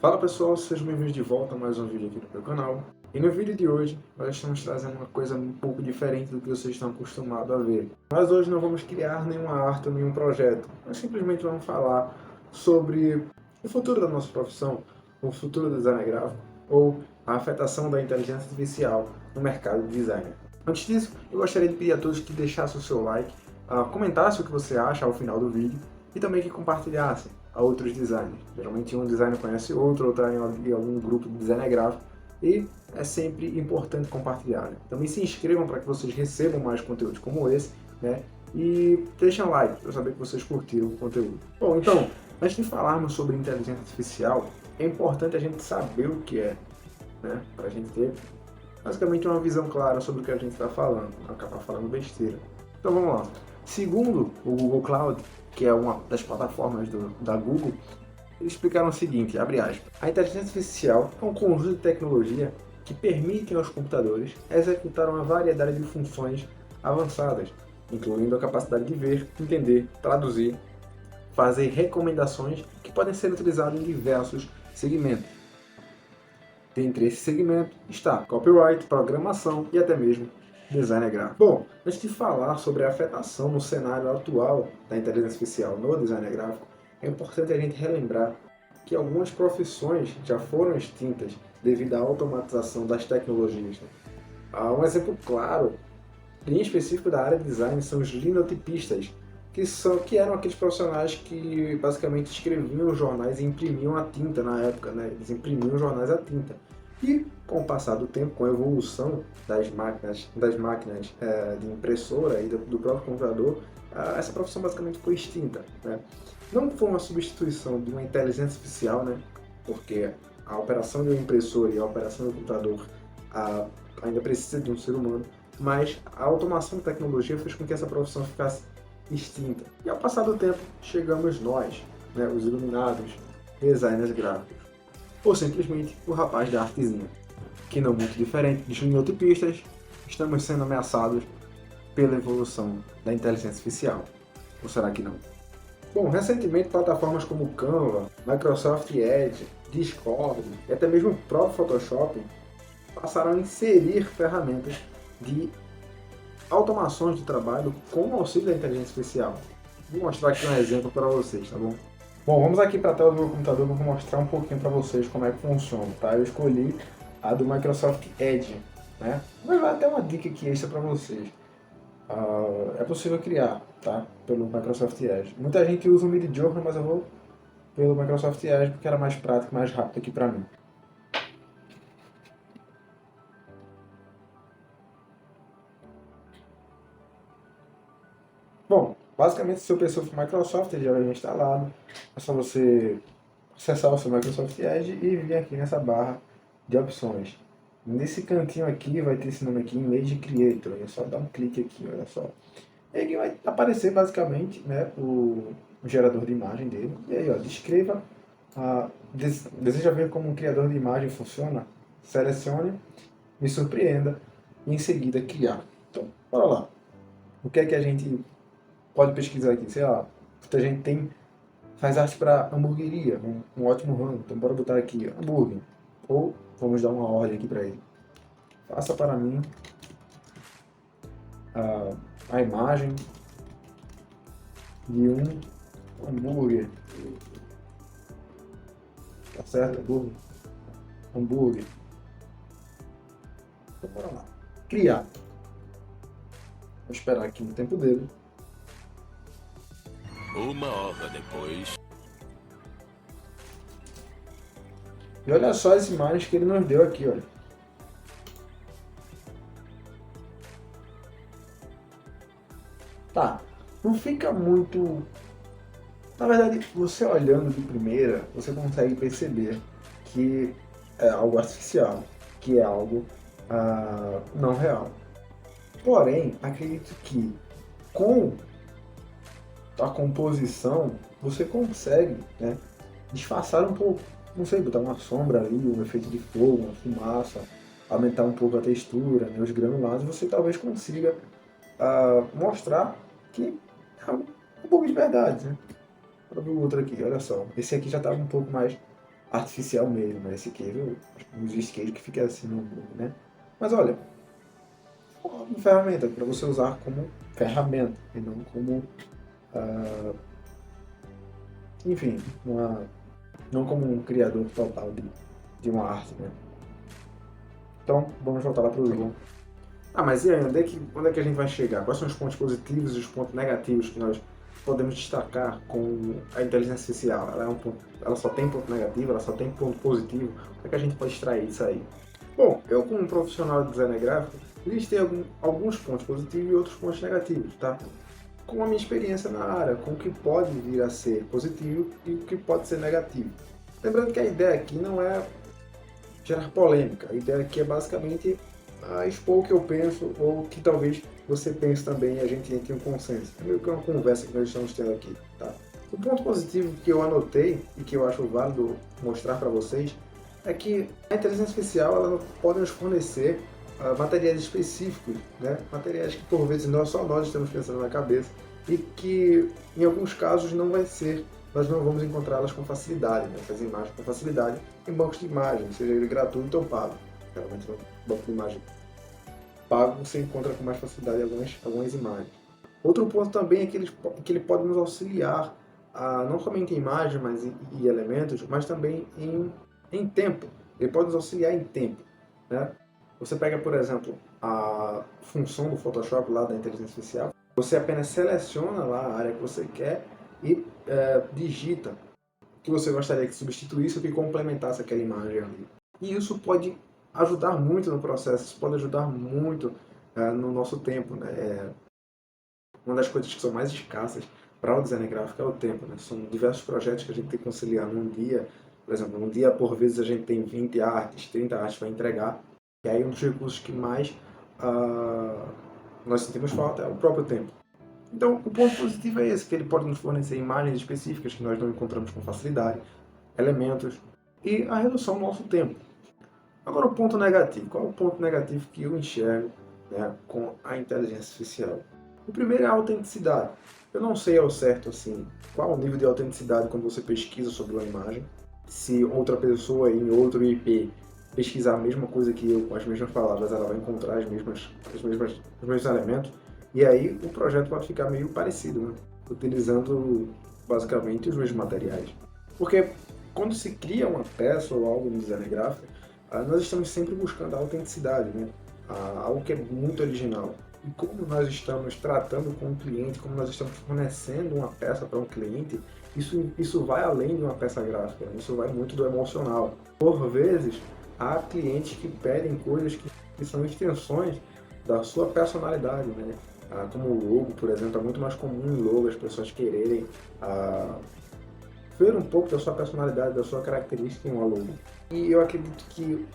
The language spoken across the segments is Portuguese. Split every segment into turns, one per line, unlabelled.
Fala pessoal, sejam bem-vindos de volta a mais um vídeo aqui no meu canal. E no vídeo de hoje, nós estamos trazendo uma coisa um pouco diferente do que vocês estão acostumados a ver. Mas hoje não vamos criar nenhuma arte ou nenhum projeto, nós simplesmente vamos falar sobre o futuro da nossa profissão, o futuro do design gráfico, ou a afetação da inteligência artificial no mercado de design. Antes disso, eu gostaria de pedir a todos que deixassem o seu like, comentassem o que você acha ao final do vídeo e também que compartilhassem a outros designers. Geralmente um designer conhece outro, ou está em algum grupo de design gráfico, e é sempre importante compartilhar. Né? Também se inscrevam para que vocês recebam mais conteúdos como esse, né? E deixem um like para eu saber que vocês curtiram o conteúdo. Bom, então, antes de falarmos sobre inteligência artificial, é importante a gente saber o que é, né? Para a gente ter basicamente uma visão clara sobre o que a gente está falando, não acabar falando besteira. Então vamos lá. Segundo o Google Cloud, que é uma das plataformas da Google, eles explicaram o seguinte, abre aspas, a inteligência artificial é um conjunto de tecnologia que permitem aos computadores executar uma variedade de funções avançadas, incluindo a capacidade de ver, entender, traduzir, fazer recomendações que podem ser utilizadas em diversos segmentos. Dentre esses segmentos está copyright, programação e até mesmo design gráfico. Bom, antes de falar sobre a afetação no cenário atual da inteligência artificial no design gráfico, é importante a gente relembrar que algumas profissões já foram extintas devido à automatização das tecnologias. Um exemplo claro, em específico da área de design, são os linotipistas, que eram aqueles profissionais que basicamente escreviam os jornais e imprimiam a tinta na época, né? Eles imprimiam os jornais a tinta. E com o passar do tempo, com a evolução das máquinas de impressora e do próprio computador, essa profissão basicamente foi extinta, né? Não foi uma substituição de uma inteligência artificial, né? Porque a operação de uma impressora e a operação do computador ainda precisa de um ser humano, mas a automação da tecnologia fez com que essa profissão ficasse extinta. E ao passar do tempo, chegamos nós, né, os iluminados designers gráficos, ou simplesmente o rapaz da artezinha, que não muito diferente dos linotipistas, estamos sendo ameaçados pela evolução da inteligência artificial. Ou será que não? Bom, recentemente plataformas como Canva, Microsoft Edge, Discord e até mesmo o próprio Photoshop passaram a inserir ferramentas de automações de trabalho com o auxílio da inteligência artificial. Vou mostrar aqui um exemplo para vocês, tá bom? Bom, vamos aqui para a tela do meu computador, vou mostrar um pouquinho para vocês como é que funciona, tá? Eu escolhi a do Microsoft Edge, né? Mas vai ter uma dica aqui extra para vocês. É possível criar, tá? Pelo Microsoft Edge. Muita gente usa o Midjourney, mas eu vou pelo Microsoft Edge porque era mais prático, mais rápido aqui para mim. Bom, basicamente se o seu PC for Microsoft, ele já vem instalado. É só você acessar o seu Microsoft Edge e vir aqui nessa barra de opções. Nesse cantinho aqui vai ter esse nome aqui, Image Creator. É só dar um clique aqui, olha só. E aqui vai aparecer basicamente, né, o gerador de imagem dele. E aí, ó, descreva, deseja ver como um criador de imagem funciona? Selecione, me surpreenda e em seguida criar. Então, bora lá. O que é que a gente pode pesquisar aqui? Sei lá, muita gente faz arte para hamburgueria, um ótimo ramo. Então bora botar aqui hambúrguer. Ou vamos dar uma ordem aqui para ele. Faça para mim a imagem de um hambúrguer. Tá certo? Hambúrguer. Então bora lá. Criar. Vou esperar aqui no tempo dele.
Uma hora depois.
E olha só as imagens que ele nos deu aqui, olha. Tá, não fica muito... Na verdade, você olhando de primeira, você consegue perceber que é algo artificial, que é algo não real. Porém, acredito que com a composição, você consegue, né, disfarçar um pouco. Não sei, botar uma sombra ali, um efeito de fogo, uma fumaça, aumentar um pouco a textura, né, os granulados, você talvez consiga mostrar que é um pouco de verdade, né? Para ver o outro aqui, olha só. Esse aqui já estava um pouco mais artificial mesmo, né? Esse queijo, não existe queijo que fique assim no hambúrguer, né? Mas olha, uma ferramenta para você usar como ferramenta e não como, enfim, não como um criador total de uma arte, né? Então, vamos voltar lá para o João. Mas e aí, onde é que a gente vai chegar? Quais são os pontos positivos e os pontos negativos que nós podemos destacar com a inteligência artificial? Ela só tem ponto negativo, ela só tem ponto positivo? Como é que a gente pode extrair isso aí? Bom, eu como profissional de design gráfico, listei alguns pontos positivos e outros pontos negativos, tá? Com a minha experiência na área, com o que pode vir a ser positivo e o que pode ser negativo. Lembrando que a ideia aqui não é gerar polêmica, a ideia aqui é basicamente expor o que eu penso ou que talvez você pense também e a gente entre em um consenso. É meio que uma conversa que nós estamos tendo aqui, tá? O ponto positivo que eu anotei e que eu acho válido mostrar para vocês é que a inteligência artificial ela pode nos fornecer materiais específicos, né? Materiais que por vezes só nós estamos pensando na cabeça e que em alguns casos nós não vamos encontrá-las com facilidade, né? Essas imagens com facilidade em bancos de imagens, seja ele gratuito ou pago. Geralmente no banco de imagem pago você encontra com mais facilidade algumas imagens. Outro ponto também é que ele pode nos auxiliar não somente em imagem e elementos, mas também em tempo. Ele pode nos auxiliar em tempo, né? Você pega, por exemplo, a função do Photoshop lá da inteligência artificial, você apenas seleciona lá a área que você quer e digita o que você gostaria que substituísse ou que complementasse aquela imagem ali. E isso pode ajudar muito no processo, isso pode ajudar muito no nosso tempo, né? Uma das coisas que são mais escassas para o design gráfico é o tempo, né? São diversos projetos que a gente tem que conciliar num dia. Por exemplo, num dia, por vezes, a gente tem 20 artes, 30 artes para entregar. E aí um dos recursos que mais nós sentimos falta é o próprio tempo. Então, o ponto positivo é esse, que ele pode nos fornecer imagens específicas que nós não encontramos com facilidade, elementos e a redução do nosso tempo. Agora, o ponto negativo. Qual é o ponto negativo que eu enxergo, né, com a inteligência artificial? O primeiro é a autenticidade. Eu não sei ao certo assim, qual o nível de autenticidade quando você pesquisa sobre uma imagem. Se outra pessoa em outro IP pesquisar a mesma coisa que eu, com as mesmas palavras, ela vai encontrar os mesmos elementos. E aí o projeto pode ficar meio parecido, né? Utilizando basicamente os mesmos materiais. Porque quando se cria uma peça ou algo no design gráfico, nós estamos sempre buscando a autenticidade, né? Algo que é muito original. E como nós estamos tratando com o cliente, como nós estamos fornecendo uma peça para um cliente, isso vai além de uma peça gráfica, né? Isso vai muito do emocional. Por vezes, há clientes que pedem coisas que são extensões da sua personalidade, né? Como o logo, por exemplo, é muito mais comum em logo as pessoas quererem ver um pouco da sua personalidade, da sua característica em uma logo. E eu acredito que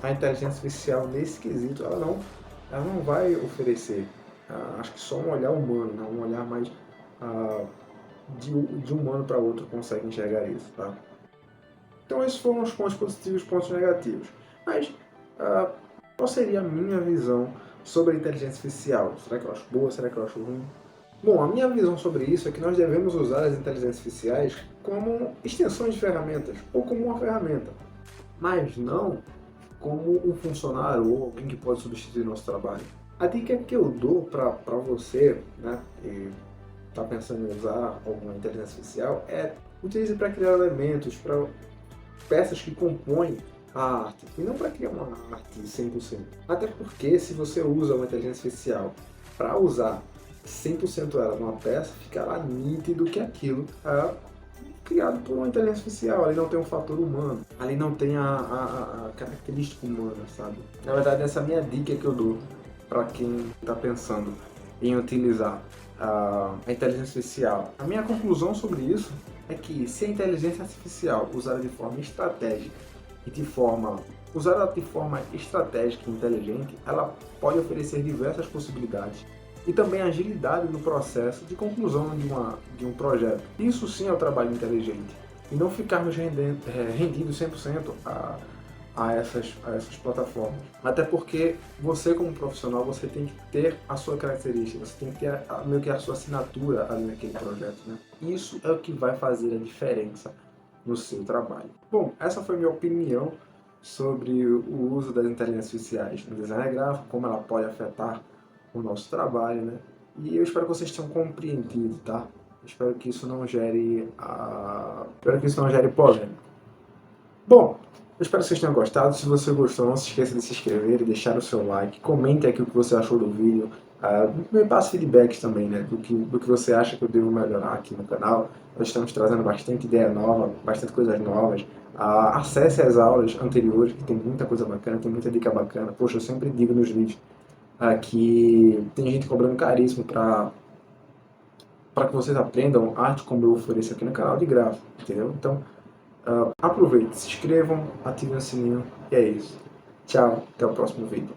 a inteligência artificial, nesse quesito, ela não vai oferecer, acho que só um olhar humano, né? Um olhar mais de humano para outro consegue enxergar isso, tá? Então esses foram os pontos positivos e os pontos negativos. Mas qual seria a minha visão sobre a inteligência artificial? Será que eu acho boa? Será que eu acho ruim? Bom, a minha visão sobre isso é que nós devemos usar as inteligências artificiais como extensões de ferramentas, ou como uma ferramenta, mas não como um funcionário ou alguém que pode substituir nosso trabalho. A dica que eu dou para você, né, que está pensando em usar alguma inteligência artificial, é utilize para criar elementos, para peças que compõem a arte, e não para criar uma arte 100%. Até porque se você usa uma inteligência artificial para usar 100% ela numa peça, ficará nítido que aquilo é criado por uma inteligência artificial. Ali não tem um fator humano, ali não tem a característica humana, sabe? Na verdade, essa é a minha dica que eu dou para quem está pensando em utilizar a inteligência artificial. A minha conclusão sobre isso é que se a inteligência artificial usada de forma estratégica e usada de forma estratégica e inteligente, ela pode oferecer diversas possibilidades e também agilidade no processo de conclusão de um projeto. Isso sim é o trabalho inteligente, e não ficarmos rendidos 100% a essas plataformas. Até porque você, como profissional, você tem que ter a sua característica, você tem que ter meio que a sua assinatura ali naquele projeto, né? Isso é o que vai fazer a diferença no seu trabalho. Bom, essa foi minha opinião sobre o uso das inteligências artificiais no design gráfico, como ela pode afetar o nosso trabalho, né? E eu espero que vocês tenham compreendido, tá? Espero que isso não gere polêmica. Bom, eu espero que vocês tenham gostado. Se você gostou, não se esqueça de se inscrever e deixar o seu like. Comente aqui o que você achou do vídeo. Me passe feedbacks também, né? Do que você acha que eu devo melhorar aqui no canal. Nós estamos trazendo bastante ideia nova, bastante coisas novas. Acesse as aulas anteriores, que tem muita coisa bacana, tem muita dica bacana. Poxa, eu sempre digo nos vídeos que tem gente cobrando caríssimo para que vocês aprendam arte como eu ofereço aqui no canal de gráfico, entendeu? Então, aproveitem, se inscrevam, ativem o sininho e é isso. Tchau, até o próximo vídeo.